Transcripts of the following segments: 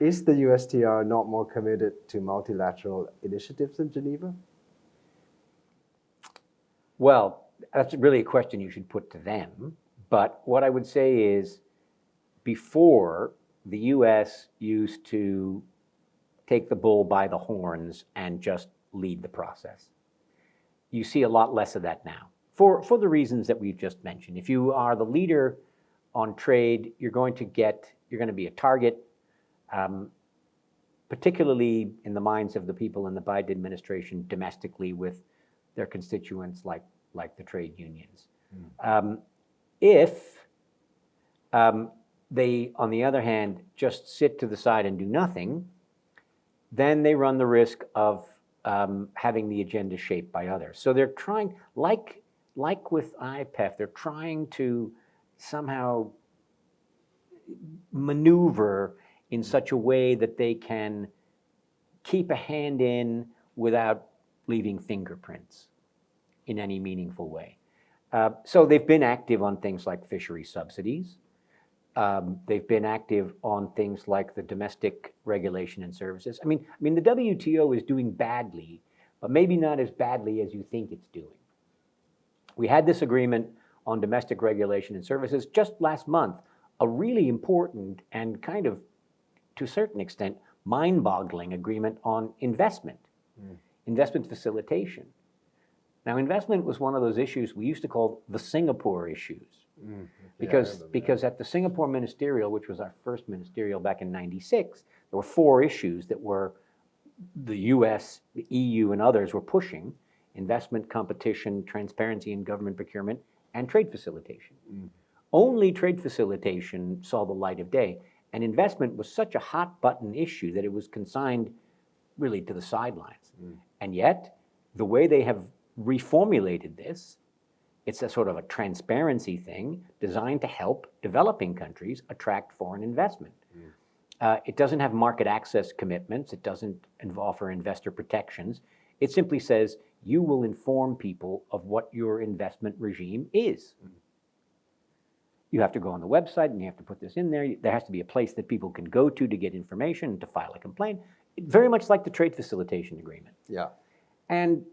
Is the USTR not more committed to multilateral initiatives in Geneva? Well, that's really a question you should put to them. But what I would say is, before, the US used to take the bull by the horns and just lead the process. You see a lot less of that now, for the reasons that we've just mentioned. If you are the leader on trade, you're going to be a target, particularly in the minds of the people in the Biden administration domestically with their constituents like the trade unions. If they, on the other hand, just sit to the side and do nothing, then they run the risk of having the agenda shaped by others. So they're trying, like with IPEF, they're trying to somehow maneuver in such a way that they can keep a hand in without leaving fingerprints in any meaningful way. So they've been active on things like fishery subsidies. They've been active on things like the domestic regulation and services. I mean, the WTO is doing badly, but maybe not as badly as you think it's doing. We had this agreement on domestic regulation and services just last month, a really important and kind of, to a certain extent, mind-boggling agreement on investment, investment facilitation. Now, investment was one of those issues we used to call the Singapore issues. Because at the Singapore Ministerial, which was our first ministerial back in '96, there were 4 issues that were the US, the EU, and others were pushing: investment, competition, transparency in government procurement, and trade facilitation. Only trade facilitation saw the light of day, and investment was such a hot button issue that it was consigned really to the sidelines. And yet, the way they have reformulated this, it's a sort of a transparency thing designed to help developing countries attract foreign investment. It doesn't have market access commitments. It doesn't offer investor protections. It simply says, you will inform people of what your investment regime is. You have to go on the website and you have to put this in there. There has to be a place that people can go to get information and to file a complaint. Very much like the trade facilitation agreement. Yeah. And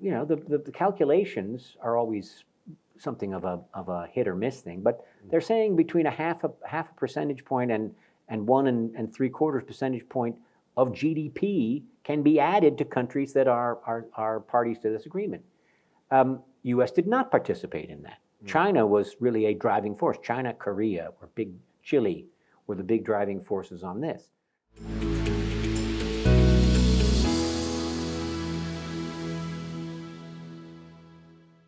you know, the calculations are always something of a hit or miss thing, but they're saying between a half a percentage point and 1 3/4 percentage point of GDP can be added to countries that are parties to this agreement. U.S. did not participate in that. China was really a driving force. China, Korea, Chile were the big driving forces on this.